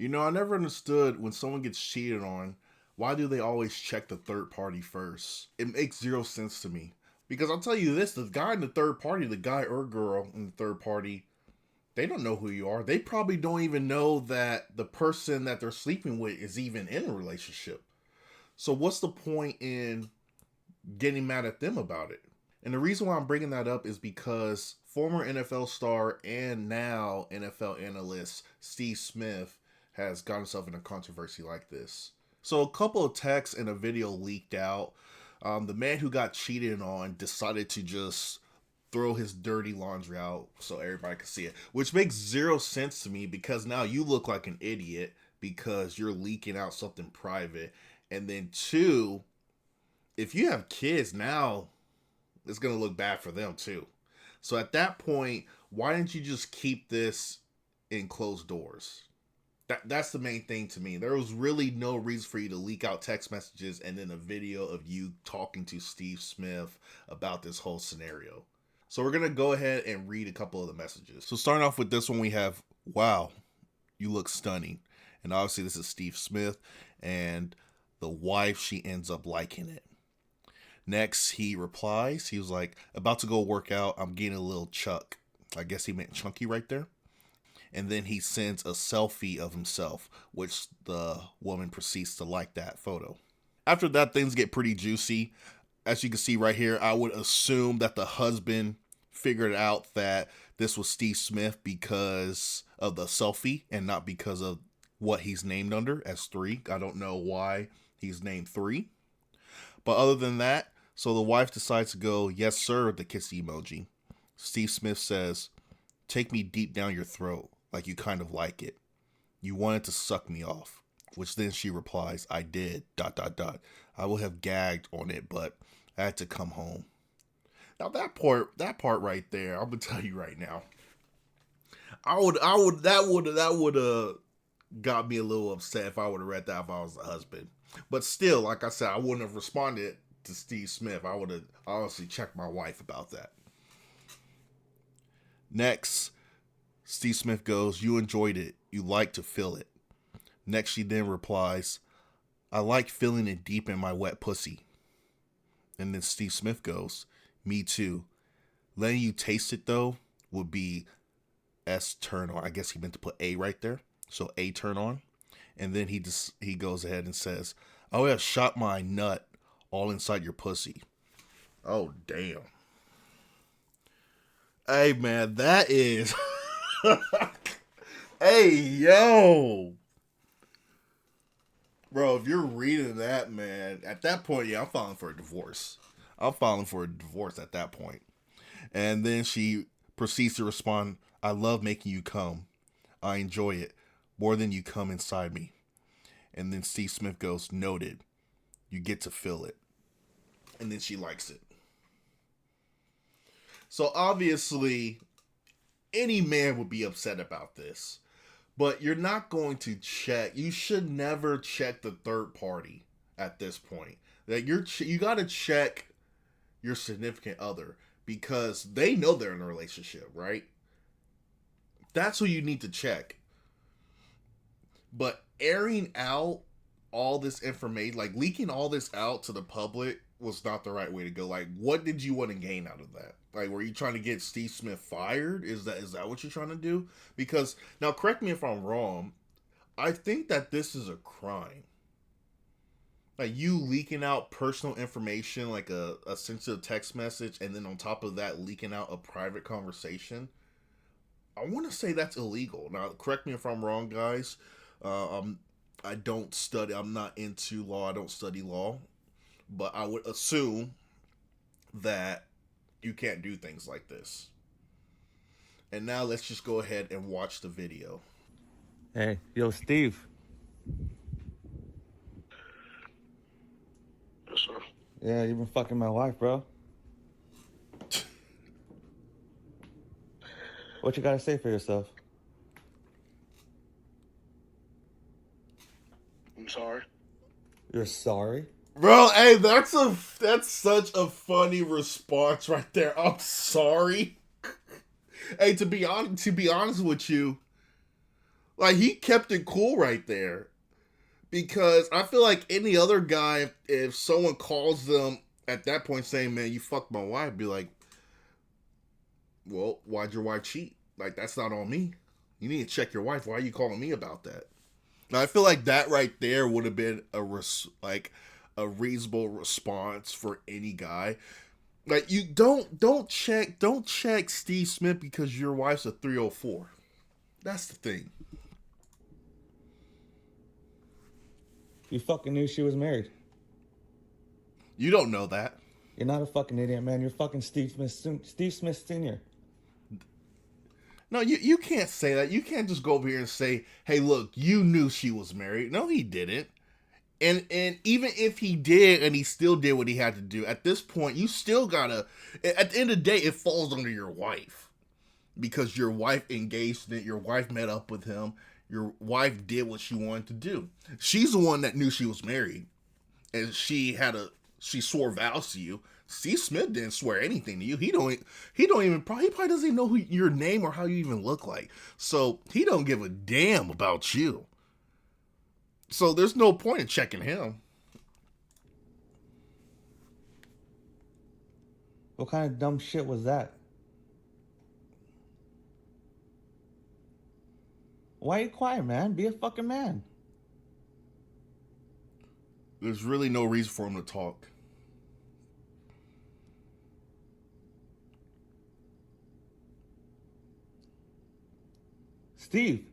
I never understood when someone gets cheated on, why do they always check the third party first? It makes zero sense to me. Because I'll tell you this, the guy in the third party, the guy or girl in the third party, they don't know who you are. They probably don't even know that the person that they're sleeping with is even in a relationship. So what's the point in getting mad at them about it? And the reason why I'm bringing that up is because former NFL star and now NFL analyst Steve Smith has got himself in a controversy like this. So, a couple of texts and a video leaked out. The man who got cheated on decided to just throw his dirty laundry out so everybody could see it, which makes zero sense to me because now you look like an idiot because you're leaking out something private. And then, two, if you have kids now, it's going to look bad for them too. So at that point, why didn't you just keep this in closed doors? That's the main thing to me. There was really no reason for you to leak out text messages and then a video of you talking to Steve Smith about this whole scenario. So we're going to go ahead and read a couple of the messages. So starting off with this one, we have, wow, you look stunning. And obviously this is Steve Smith, and the wife, she ends up liking it. Next, he replies, he was like, about to go work out, I'm getting a little chuck. I guess he meant chunky right there. And then he sends a selfie of himself, which the woman proceeds to like that photo. After that, things get pretty juicy. As you can see right here, I would assume that the husband figured out that this was Steve Smith because of the selfie and not because of what he's named under as 3. I don't know why he's named 3. But other than that, so the wife decides to go, yes, sir, the kissy emoji. Steve Smith says, take me deep down your throat, like you kind of like it. You wanted to suck me off. Which then she replies, I did, ... I would have gagged on it, but I had to come home. Now that part right there, I'm gonna tell you right now. That would have got me a little upset if I would have read that if I was the husband. But still, like I said, I wouldn't have responded to Steve Smith. I would have honestly checked my wife about that. Next, Steve Smith goes, you enjoyed it. You like to feel it. Next, she then replies, I like feeling it deep in my wet pussy. And then Steve Smith goes, me too. Letting you taste it, though, would be S turn on. I guess he meant to put A right there. So A turn on. And then he goes ahead and says, I would have shot my nut all inside your pussy. Oh, damn. Hey, man, that is... Hey, yo. Bro, if you're reading that, man, at that point, yeah, I'm filing for a divorce. I'm filing for a divorce at that point. And then she proceeds to respond, I love making you come. I enjoy it more than you come inside me. And then Steve Smith goes, noted. You get to feel it. And then she likes it. So obviously, any man would be upset about this. But you're not going to check. You should never check the third party at this point. That you got to check your significant other because they know they're in a relationship, right? That's who you need to check. But airing out all this information, like leaking all this out to the public, was not the right way to go. Like, what did you want to gain out of that? Like, were you trying to get Steve Smith fired? Is that what you're trying to do? Because now, correct me if I'm wrong. I think that this is a crime. Like you leaking out personal information, like a sensitive text message, and then on top of that, leaking out a private conversation. I want to say that's illegal. Now, correct me if I'm wrong, guys. I don't study. I'm not into law. I don't study law. But I would assume that you can't do things like this. And now let's just go ahead and watch the video. Hey, yo, Steve. Yes, sir. Yeah, you've been fucking my wife, bro. What you gotta say for yourself? I'm sorry. You're sorry? Bro, hey, that's such a funny response right there. I'm sorry. Hey, to be honest with you, Like, he kept it cool right there. Because I feel like any other guy, if someone calls them at that point saying, man, you fucked my wife, be like, well, why'd your wife cheat? Like, that's not on me. You need to check your wife. Why are you calling me about that? Now, I feel like that right there would have been a reasonable response for any guy. Like, you don't check Steve Smith because your wife's a 304. That's the thing. You fucking knew she was married. You don't know that. You're not a fucking idiot, man. You're fucking Steve Smith Sr. No, you can't say that. You can't just go over here and say, "Hey, look, you knew she was married." No, he didn't. And even if he did, and he still did what he had to do, at this point, you still gotta. At the end of the day, it falls under your wife because your wife engaged in it. Your wife met up with him. Your wife did what she wanted to do. She's the one that knew she was married, and she swore vows to you. Steve Smith didn't swear anything to you. He probably doesn't even know your name or how you even look like. So he don't give a damn about you. So there's no point in checking him. What kind of dumb shit was that? Why are you quiet, man? Be a fucking man. There's really no reason for him to talk. Steve.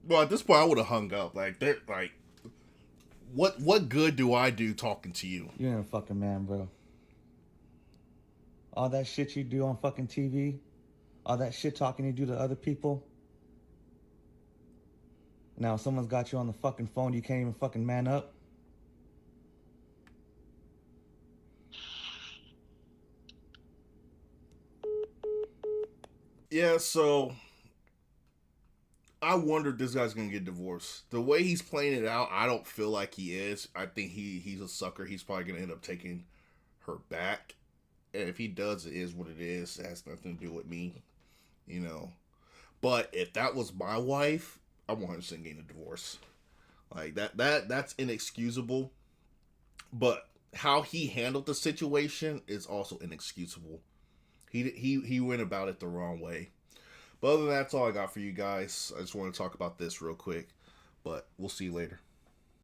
Well, at this point, I would have hung up. What good do I do talking to you? You ain't a fucking man, bro. All that shit you do on fucking TV, all that shit talking you do to other people. Now someone's got you on the fucking phone, you can't even fucking man up. Yeah, so I wonder if this guy's gonna get divorced. The way he's playing it out, I don't feel like he is. I think he's a sucker. He's probably gonna end up taking her back. And if he does, it is what it is. It has nothing to do with me, you know. But if that was my wife, I'm 100% getting a divorce. Like that's inexcusable. But how he handled the situation is also inexcusable. He went about it the wrong way. But other than that, that's all I got for you guys. I just want to talk about this real quick. But we'll see you later.